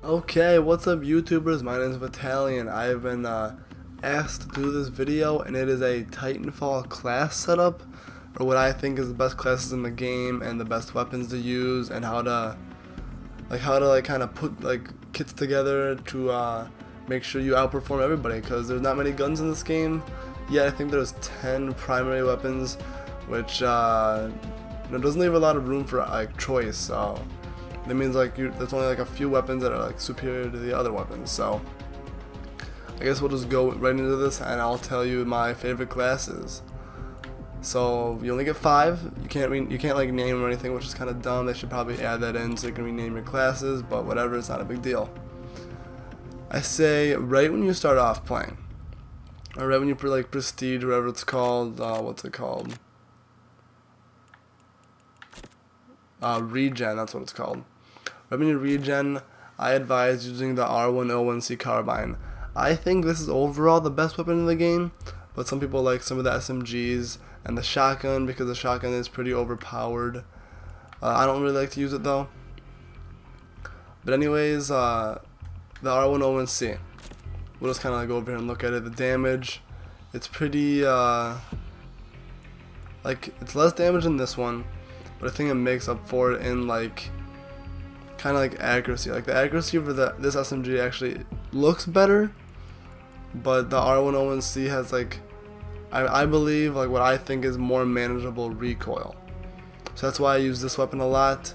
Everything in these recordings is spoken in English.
Okay, what's up YouTubers? My name is Vitalian. I've been asked to do this video, and it is a Titanfall class setup, or what I think is the best classes in the game and the best weapons to use, and how to kind of put kits together to make sure you outperform everybody. Because there's not many guns in this game. Yet I think there's 10 primary weapons, which doesn't leave a lot of room for choice. So that means there's only a few weapons that are superior to the other weapons. So I guess we'll just go right into this, and I'll tell you my favorite classes. So you only get 5. You can't name them or anything, which is kind of dumb. They should probably add that in so you can rename your classes, but whatever, it's not a big deal. I say right when you start off playing, or right when you prestige, or whatever it's called. What's it called? Regen. That's what it's called. Right when you regen, I advise using the R101C carbine. I think this is overall the best weapon in the game, but some people like some of the SMGs and the shotgun because the shotgun is pretty overpowered. I don't really like to use it though. But anyways, the R101C. We'll just kind of go over here and look at it. The damage, it's pretty, it's less damage than this one, but I think it makes up for it in accuracy. The accuracy for this SMG actually looks better, but the R101C has I believe what I think is more manageable recoil. So that's why I use this weapon a lot.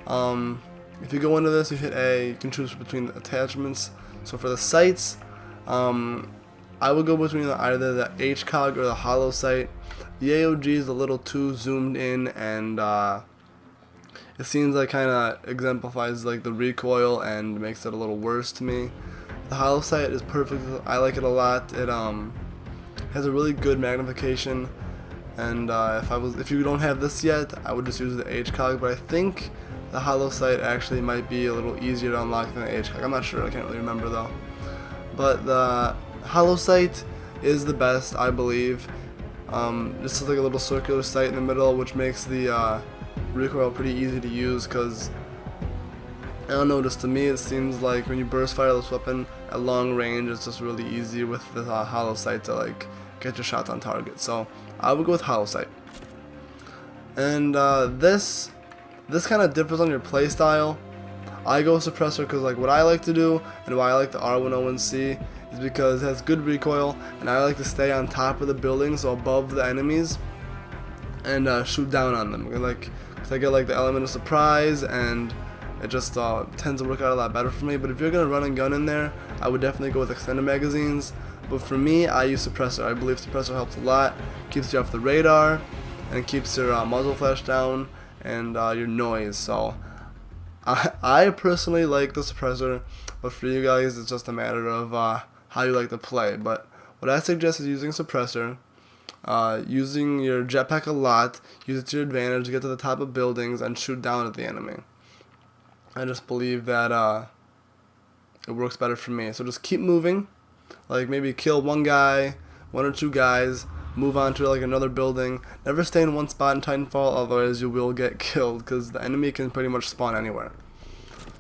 If you go into this, you hit A, you can choose between the attachments. So for the sights, I would go between either the HCOG or the hollow sight. The AOG is a little too zoomed in, and it seems kind of exemplifies the recoil and makes it a little worse to me. The hollow sight is perfect. I like it a lot. It has a really good magnification, and if you don't have this yet, I would just use the HCOG. But I think the hollow sight actually might be a little easier to unlock than the HCOG. I'm not sure. I can't really remember though. But the hollow sight is the best, I believe. This is a little circular sight in the middle, which makes the recoil pretty easy to use, because I don't know, just to me it seems like when you burst fire this weapon at long range, it's just really easy with the hollow sight to get your shots on target. So I would go with hollow sight. And this kind of differs on your play style. I go suppressor because what I like to do and why I like the R101C is because it has good recoil, and I like to stay on top of the building, so above the enemies, and shoot down on them. Cause I get the element of surprise, and it just tends to work out a lot better for me. But if you're gonna run and gun in there, I would definitely go with extended magazines. But for me, I use suppressor. I believe suppressor helps a lot. Keeps you off the radar, and keeps your muzzle flash down and your noise. So I personally like the suppressor, but for you guys, it's just a matter of how you like to play. But what I suggest is using suppressor, using your jetpack a lot, use it to your advantage to get to the top of buildings and shoot down at the enemy. I just believe that it works better for me. So just keep moving, maybe kill one or two guys, move on to another building. Never stay in one spot in Titanfall, otherwise you will get killed, because the enemy can pretty much spawn anywhere.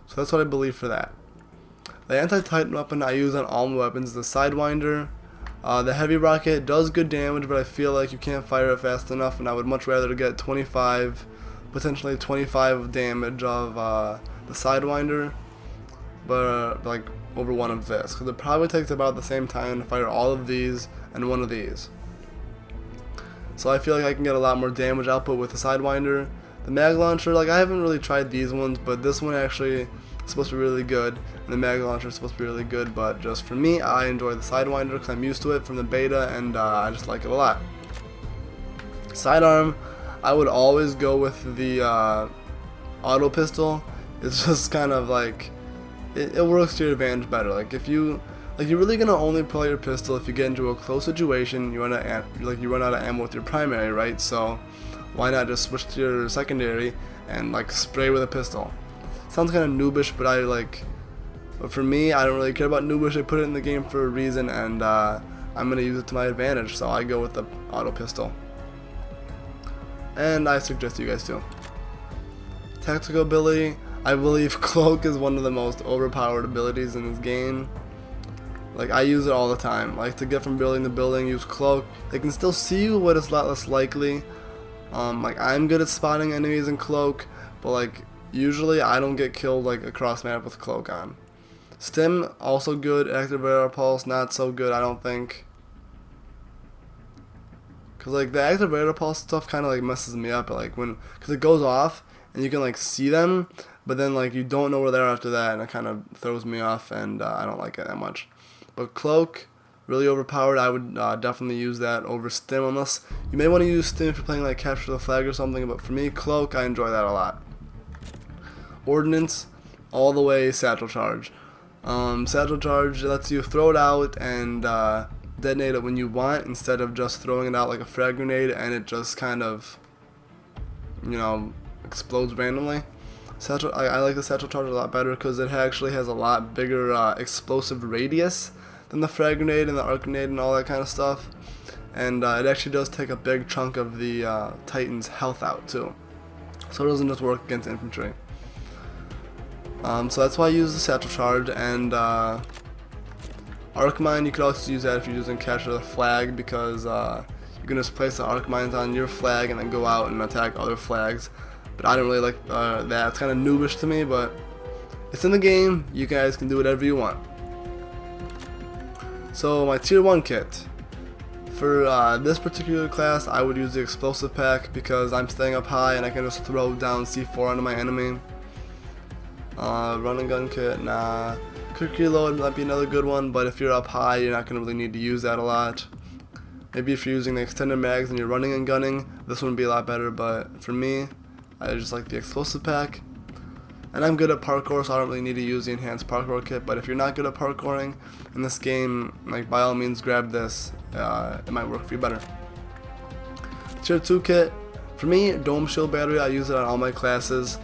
So that's what I believe for that. The anti-Titan weapon I use on all my weapons is the Sidewinder. The heavy rocket does good damage, but I feel you can't fire it fast enough, and I would much rather get 25, potentially 25 damage of the Sidewinder, but over one of this, because it probably takes about the same time to fire all of these and one of these. So I feel I can get a lot more damage output with the Sidewinder. The mag launcher, I haven't really tried these ones, but this one actually is supposed to be really good, and the mag launcher is supposed to be really good. But just for me, I enjoy the Sidewinder because I'm used to it from the beta, and I just like it a lot. Sidearm, I would always go with the auto pistol. It's just kind of it works to your advantage better. If you're really gonna only pull your pistol if you get into a close situation, you run out of ammo with your primary, right? So why not just switch to your secondary and spray with a pistol? Sounds kind of noobish, but but for me, I don't really care about noobish. I put it in the game for a reason, and I'm gonna use it to my advantage. So I go with the auto pistol, and I suggest you guys too. Tactical ability, I believe Cloak is one of the most overpowered abilities in this game. Like, I use it all the time. Like, to get from building to building, use Cloak. They can still see you, but it's a lot less likely. Like, I'm good at spotting enemies in Cloak, but like, usually I don't get killed like across map with Cloak on. Stim, also good. Active Radar Pulse, not so good, I don't think. Cause like the Active Radar Pulse stuff kind of like messes me up, like cause it goes off and you can like see them, but then like you don't know where they are after that, and it kind of throws me off, and I don't like it that much. But Cloak, really overpowered. I would definitely use that over Stim, unless you may want to use Stim if you're playing like Capture the Flag or something. But for me, Cloak, I enjoy that a lot. Ordnance, all the way Satchel Charge. Satchel Charge lets you throw it out and detonate it when you want, instead of just throwing it out like a frag grenade and it just kind of, you know, explodes randomly. I like the Satchel Charge a lot better because it actually has a lot bigger explosive radius than the frag grenade and the arc grenade and all that kind of stuff. And it actually does take a big chunk of the Titan's health out too. So it doesn't just work against infantry. So that's why I use the Satchel Charge. And Arc Mine, you could also use that if you're using Capture the Flag, because you can just place the Arc Mines on your flag and then go out and attack other flags. But I don't really like that. It's kind of noobish to me, but it's in the game. You guys can do whatever you want. So my tier 1 kit. For this particular class, I would use the Explosive Pack because I'm staying up high and I can just throw down C4 onto my enemy. Run and gun kit, nah. Quick reload might be another good one, but if you're up high, you're not going to really need to use that a lot. Maybe if you're using the extended mags and you're running and gunning, this one would be a lot better, but for me, I just like the Explosive Pack. And I'm good at parkour, so I don't really need to use the enhanced parkour kit, but if you're not good at parkouring in this game, like, by all means grab this. It might work for you better. Tier 2 kit, for me, Dome Shield Battery, I use it on all my classes.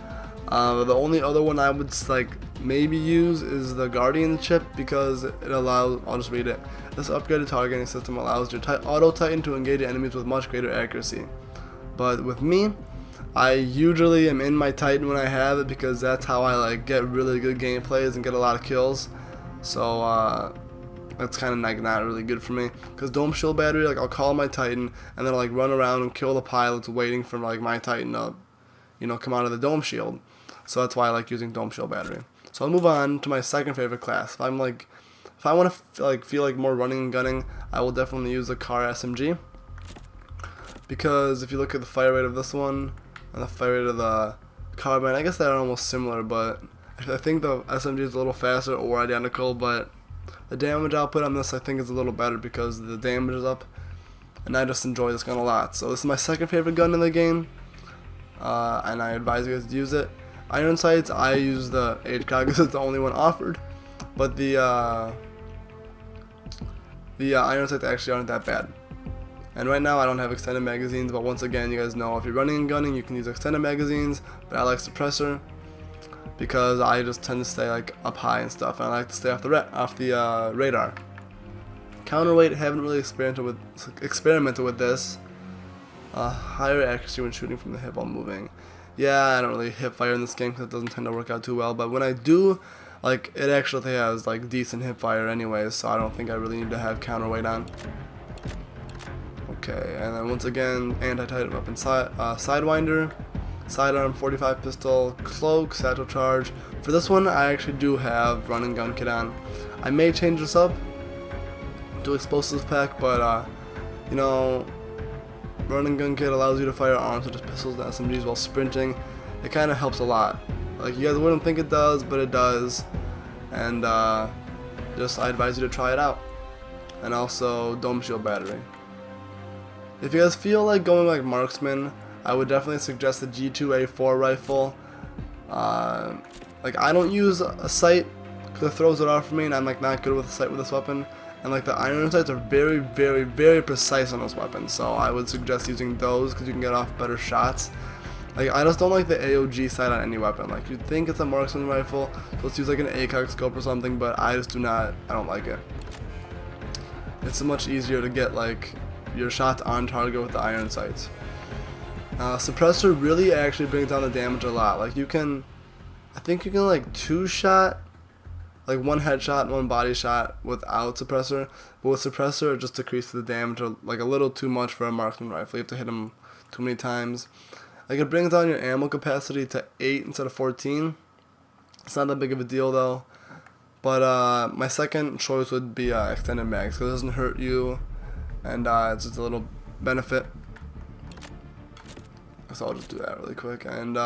The only other one I would like maybe use is the Guardian chip, because it allows, I'll just read it. This upgraded targeting system allows your Auto Titan to engage enemies with much greater accuracy. But with me, I usually am in my Titan when I have it, because that's how I like get really good gameplays and get a lot of kills. So that's kind of like not really good for me, because Dome Shield Battery, like, I'll call my Titan and then I'll like run around and kill the pilots waiting for like my Titan to, you know, come out of the Dome Shield. So that's why I like using Dome Shield Battery. So I'll move on to my second favorite class. If I want to feel like more running and gunning, I will definitely use the Car SMG, because if you look at the fire rate of this one and the fire rate of the Carbine, I guess they're almost similar, but I think the SMG is a little faster or identical, but the damage output on this I think is a little better because the damage is up, and I just enjoy this gun a lot. So this is my second favorite gun in the game, and I advise you guys to use it. Iron Sights, I use the HCOG because it's the only one offered, but the Iron Sights actually aren't that bad. And right now I don't have extended magazines, but once again, you guys know if you're running and gunning, you can use extended magazines, but I like suppressor because I just tend to stay like up high and stuff, and I like to stay off the radar. Counterweight, haven't really experimented with this. Higher accuracy when shooting from the hip while moving. Yeah, I don't really hip fire in this game because it doesn't tend to work out too well, but when I do, like, it actually has like decent hip fire anyways, so I don't think I really need to have counterweight on. Okay, and then once again, anti-Titan weapon, Sidewinder, Sidearm 45 pistol, Cloak, Satchel Charge. For this one, I actually do have Run and Gun kit on. I may change this up to Explosive Pack, but you know, Run and Gun kit allows you to fire arms such as pistols and SMGs while sprinting. It kind of helps a lot. Like, you guys wouldn't think it does, but it does. And just I advise you to try it out. And also Dome Shield Battery. If you guys feel like going like marksman, I would definitely suggest the G2A4 rifle. Like, I don't use a sight because it throws it off for me, and I'm like not good with a sight with this weapon. And like the iron sights are very, very, very precise on those weapons, so I would suggest using those because you can get off better shots. Like, I just don't like the AOG sight on any weapon. Like, you'd think it's a marksman rifle, so let's use like an ACOG scope or something, but I just do not. I don't like it. It's much easier to get like your shots on target with the iron sights. Suppressor really actually brings down the damage a lot. Like, you can I think you can like 2-shot, like 1 headshot and 1 body shot without suppressor, but with suppressor it just decreases the damage like a little too much for a marksman rifle. You have to hit him too many times. Like it brings down your ammo capacity to 8 instead of 14. It's not that big of a deal though. But my second choice would be extended mags, because it doesn't hurt you, and it's just a little benefit. So I'll just do that really quick. And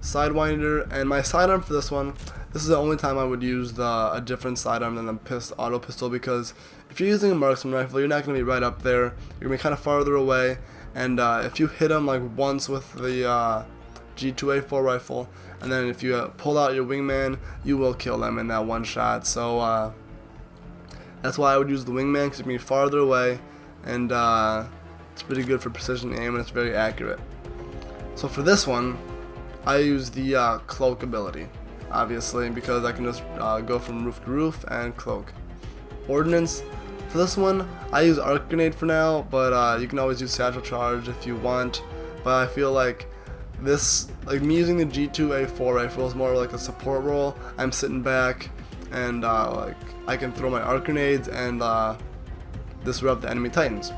Sidewinder, and my sidearm for this one, this is the only time I would use a different sidearm than the auto pistol, because if you're using a marksman rifle, you're not going to be right up there. You're going to be kind of farther away, and if you hit them like once with the G2A4 rifle, and then if you pull out your wingman, you will kill them in that one shot. So that's why I would use the wingman, because you're going to be farther away, and it's pretty good for precision aim, and it's very accurate. So for this one, I use the cloak ability, obviously, because I can just go from roof to roof and cloak. Ordnance, for this one, I use arc grenade for now, but you can always use satchel charge if you want. But I feel like this, like me using the G2A4 rifle is more like a support role. I'm sitting back and like I can throw my arc grenades and disrupt the enemy titans.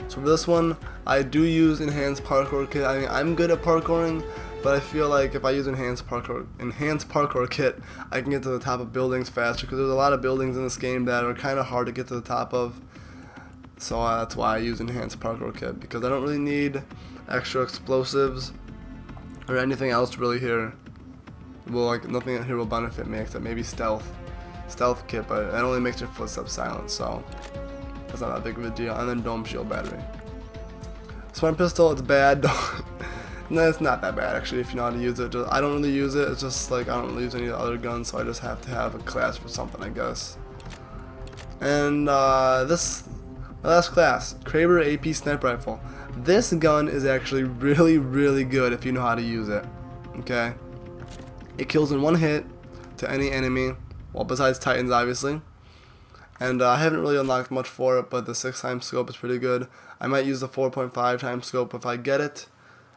So for this one, I do use enhanced parkour kit. I mean, I'm good at parkouring, but I feel like if I use enhanced parkour kit, I can get to the top of buildings faster, because there's a lot of buildings in this game that are kind of hard to get to the top of. So that's why I use enhanced parkour kit, because I don't really need extra explosives or anything else really here. Well, like nothing here will benefit me except maybe stealth kit, but it only makes your footsteps silent, so that's not that big of a deal. And then dome shield battery. Smart pistol, it's bad. No, it's not that bad actually if you know how to use it. I don't really use it. It's just like I don't really use any other guns, so I just have to have a class for something, I guess. And this my last class, Kraber AP sniper rifle. This gun is actually really, really good if you know how to use it. Okay, it kills in 1 hit to any enemy, well besides Titans obviously. And I haven't really unlocked much for it, but the 6x scope is pretty good. I might use the 4.5x scope if I get it.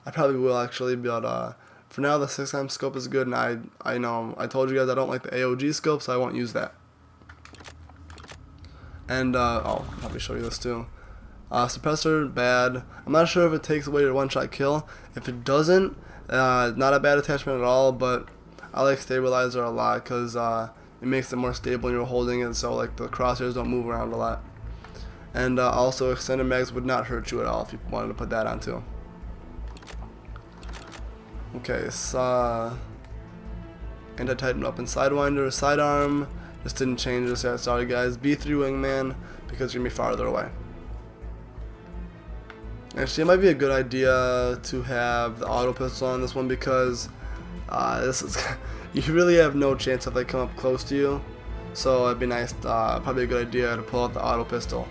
I probably will actually, but for now the 6x scope is good, and I know I told you guys I don't like the AOG scope, so I won't use that. And I'll probably show you this too. Suppressor, bad. I'm not sure if it takes away your one-shot kill. If it doesn't, not a bad attachment at all, but I like stabilizer a lot, because it makes it more stable when you're holding it, so like the crosshairs don't move around a lot. And also extended mags would not hurt you at all if you wanted to put that on too. Okay, so anti-titan weapon, sidewinder, sidearm, just didn't change this yet, sorry guys. B3 wingman, because you're gonna be farther away. Actually, it might be a good idea to have the auto pistol on this one, because this is you really have no chance if they come up close to you. So it'd be nice, probably a good idea to pull out the auto pistol.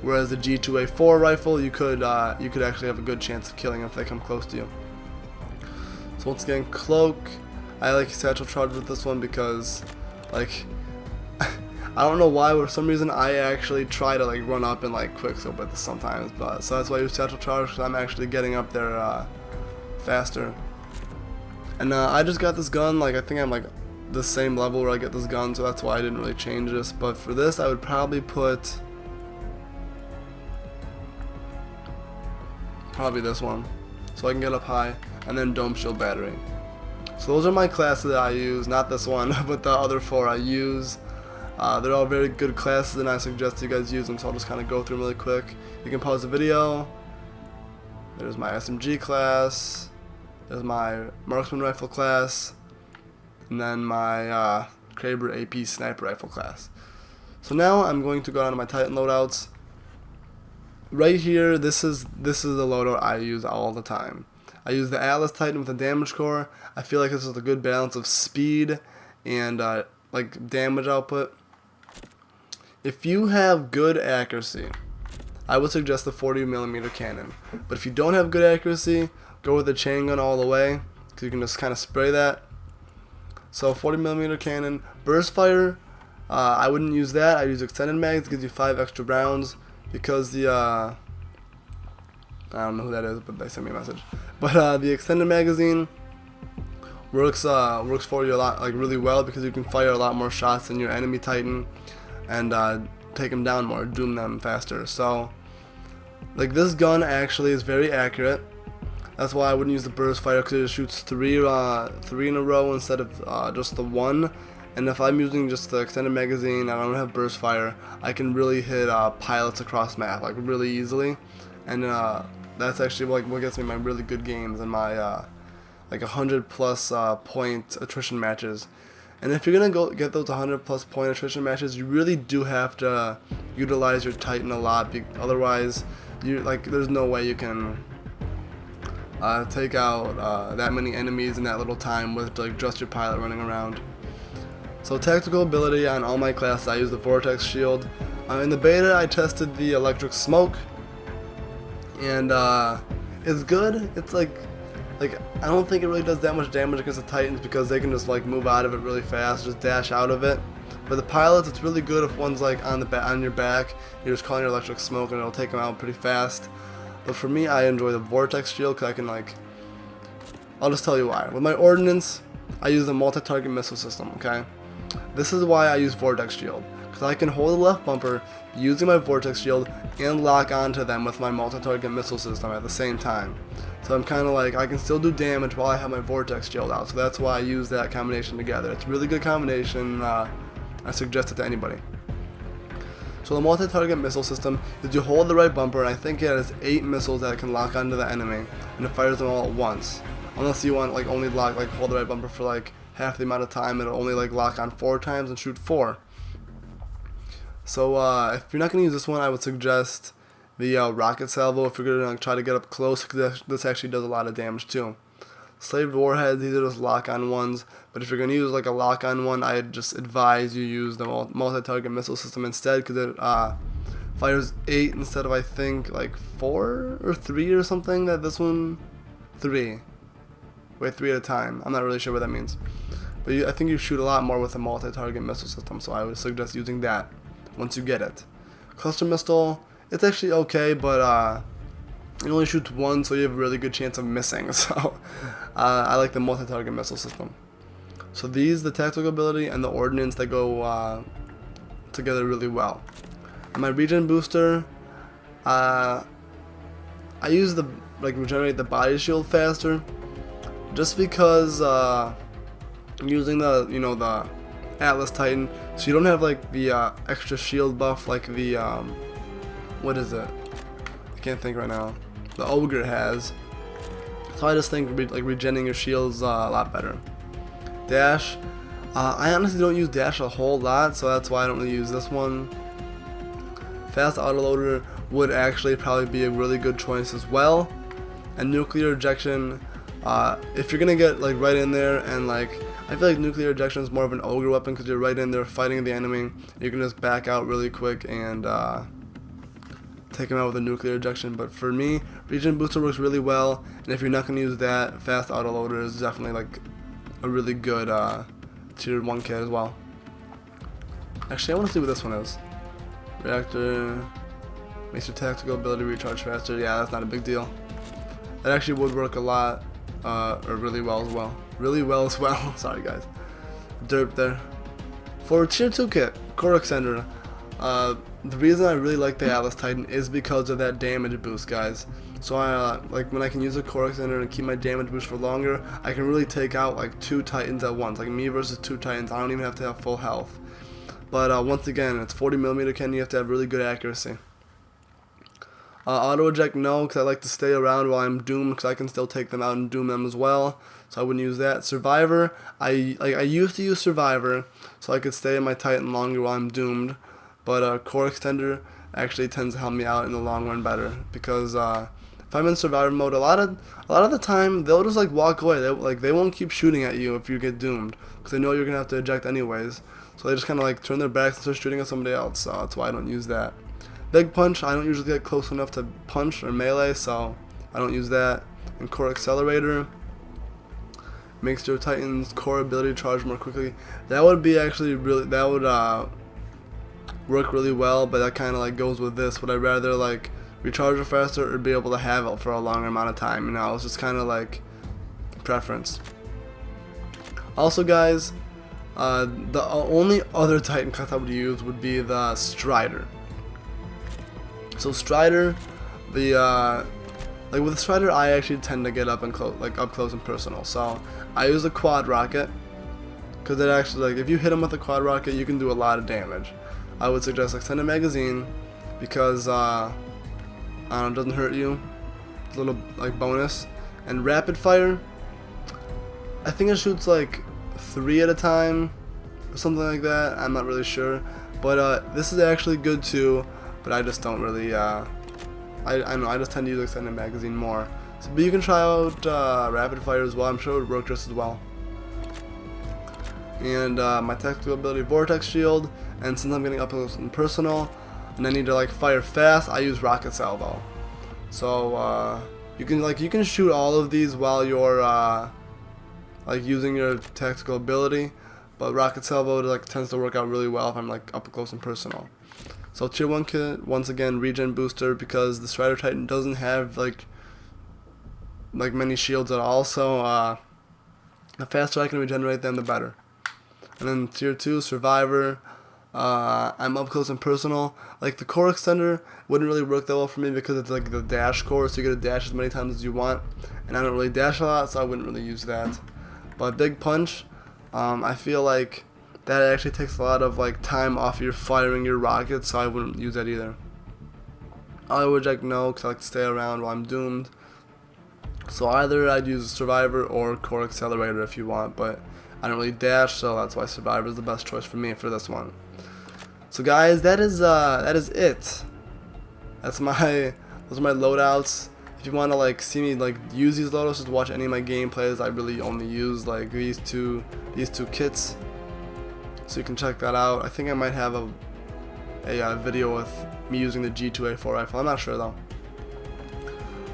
Whereas the G2A4 rifle, you could actually have a good chance of killing if they come close to you. So once again, cloak. I like satchel charge with this one because, like, I don't know why, but for some reason I actually try to like run up and like quickscope with this sometimes. But so that's why I use satchel charge, because I'm actually getting up there faster. And I just got this gun, like I think I'm like the same level where I get this gun, so that's why I didn't really change this. But for this, I would probably put this one, so I can get up high, and then dome shield battery. So those are my classes that I use, not this one, but the other 4 I use. They're all very good classes, and I suggest you guys use them, so I'll just kind of go through them really quick. You can pause the video. There's my SMG class. There's my marksman rifle class. And then my Kraber AP sniper rifle class. So now I'm going to go down to my Titan loadouts. Right here, this is the loadout I use all the time. I use the Atlas Titan with the damage core. I feel like this is a good balance of speed and like damage output. If you have good accuracy, I would suggest the 40mm cannon. But if you don't have good accuracy, go with the chain gun all the way, because you can just kind of spray that. So 40mm cannon, burst fire. I wouldn't use that. I use extended mags. It gives you 5 extra rounds, because the I don't know who that is, but they sent me a message. But the extended magazine works for you a lot, like really well, because you can fire a lot more shots than your enemy Titan and take them down more, doom them faster. So like this gun actually is very accurate. That's why I wouldn't use the burst fire, because it shoots three in a row instead of just the one. And if I'm using just the extended magazine and I don't have burst fire, I can really hit pilots across map like really easily. And that's actually like what gets me my really good games and my like 100+ point attrition matches. And if you're gonna go get those 100+ point attrition matches, you really do have to utilize your Titan a lot. Otherwise, there's no way you can take out that many enemies in that little time with like just your pilot running around. So tactical ability on all my classes, I use the Vortex Shield. In the beta, I tested the Electric Smoke, and it's good. It's like I don't think it really does that much damage against the Titans, because they can just like move out of it really fast, just dash out of it. But the pilots, it's really good if one's like on your back, you're just calling your Electric Smoke and it'll take them out pretty fast. But for me, I enjoy the Vortex Shield because I can I'll just tell you why. With my Ordnance, I use the multi-target missile system, okay? This is why I use Vortex Shield, because I can hold the left bumper using my Vortex Shield and lock onto them with my multi-target missile system at the same time. So I'm kind of like, I can still do damage while I have my Vortex Shield out, so that's why I use that combination together. It's a really good combination. I suggest it to anybody. So the multi-target missile system is you hold the right bumper, and I think it has 8 missiles that can lock onto the enemy, and it fires them all at once. Unless you want only hold the right bumper for half the amount of time, it'll only lock on 4 times and shoot 4. So if you're not going to use this one, I would suggest the rocket salvo if you're going to try to get up close, because this actually does a lot of damage too. Slaved warheads, these are just lock-on ones, but if you're going to use a lock-on one, I'd just advise you use the multi-target missile system instead, because it fires 8 instead of I think 4 or 3 or something. That this one 3. Wait, 3 at a time. I'm not really sure what that means. But I think you shoot a lot more with a multi-target missile system, so I would suggest using that once you get it. Cluster missile, it's actually okay, but it only shoots 1, so you have a really good chance of missing. So I like the multi-target missile system. So these, the tactical ability and the ordnance, they go together really well. And my regen booster, I use the regenerate the body shield faster, just because I'm using the the Atlas Titan, so you don't have the extra shield buff the what is it? I can't think right now. The Ogre has. So I just think regenning your shields a lot better. Dash, I honestly don't use dash a whole lot, so that's why I don't really use this one. Fast autoloader would actually probably be a really good choice as well. And nuclear ejection, if you're gonna get right in there, and I feel like nuclear ejection is more of an ogre weapon, because you're right in there fighting the enemy. You can just back out really quick and take him out with a nuclear ejection. But for me, regen booster works really well, and if you're not gonna use that, fast autoloader is definitely a really good tier 1 kit as well. Actually, I want to see what this one is. Reactor makes your tactical ability recharge faster. Yeah, that's not a big deal. That actually would work a lot, or really well as well. Really well as well. Sorry guys. Derp there. For tier 2 kit, core extender. The reason I really like the Atlas Titan is because of that damage boost, guys. So I when I can use a core extender and keep my damage boost for longer, I can really take out 2 Titans at once. Me versus 2 Titans, I don't even have to have full health. But once again, it's 40mm cannon, you have to have really good accuracy. Auto eject, no, because I like to stay around while I'm doomed, because I can still take them out and doom them as well. So I wouldn't use that. Survivor, I used to use Survivor so I could stay in my Titan longer while I'm doomed. But core extender actually tends to help me out in the long run better, because if I'm in Survivor mode, a lot of the time they'll just walk away. They won't keep shooting at you if you get doomed, because they know you're gonna have to eject anyways. So they just kind of turn their backs and start shooting at somebody else. So that's why I don't use that. Big punch, I don't usually get close enough to punch or melee, so I don't use that. And core accelerator makes your Titan's core ability charge more quickly. That would be actually really, that would work really well, but that kind of goes with this. Would I rather recharge it faster or be able to have it for a longer amount of time? It's just kind of preference. Also, guys, the only other Titan class I would use would be the Strider. So Strider, like with the Strider, I actually tend to get up close and personal. So I use the quad rocket, because it actually, like, if you hit him with a quad rocket, you can do a lot of damage. I would suggest extended magazine, because I don't know, it doesn't hurt you. It's a little like bonus. And rapid fire, I think it shoots like 3 at a time or something like that. I'm not really sure, but this is actually good too. But I just don't really. I know, I just tend to use extended magazine more. So, but you can try out rapid fire as well. I'm sure it would work just as well. And my tactical ability, vortex shield. And since I'm getting up close and personal, and I need to like fire fast, I use rocket salvo. So you can shoot all of these while you're like using your tactical ability, but rocket salvo like tends to work out really well if I'm like up close and personal. So tier 1 kit, once again, regen booster, because the Strider Titan doesn't have like many shields at all, so the faster I can regenerate them, the better. And then tier 2, survivor. I'm up close and personal. Like the core extender wouldn't really work that well for me because it's like the dash core, so you get to dash as many times as you want, and I don't really dash a lot, so I wouldn't really use that. But big punch, I feel like that actually takes a lot of like time off your firing your rockets, so I wouldn't use that either. I would like no, because I like to stay around while I'm doomed. So either I'd use Survivor or Core Accelerator if you want, but I don't really dash, so that's why Survivor is the best choice for me for this one. So guys, that is it. Those are my loadouts. If you want to like see me like use these loadouts, just watch any of my gameplays. I really only use like these two kits, so you can check that out. I think I might have a video with me using the G2A4 rifle. I'm not sure though.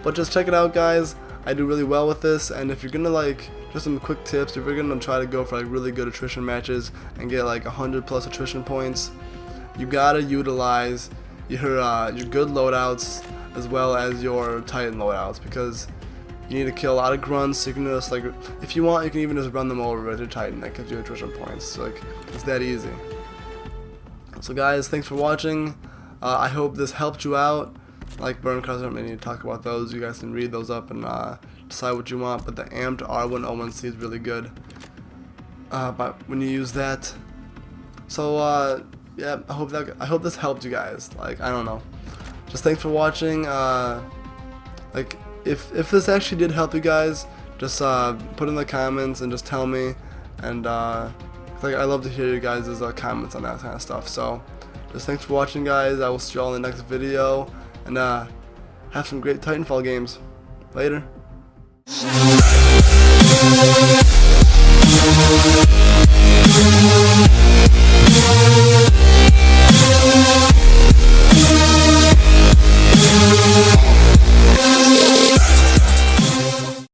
But just check it out, guys. I do really well with this, and if you're gonna like, just some quick tips, if you're gonna try to go for like really good attrition matches and get like 100+ attrition points, you gotta utilize your good loadouts as well as your Titan loadouts, because you need to kill a lot of grunts. So you can just like, if you want, you can even just run them over with your Titan. That gives you attrition points. So, like, it's that easy. So guys, thanks for watching. I hope this helped you out. Like burn cards, I don't really need to talk about those. You guys can read those up and decide what you want. But the amped R101C is really good. But when you use that, so yeah, I hope this helped you guys. Like, I don't know. Just thanks for watching. Like, if this actually did help you guys, just put in the comments and just tell me. And like, I love to hear you guys' comments on that kind of stuff. So just thanks for watching, guys. I will see you all in the next video. And have some great Titanfall games. Later.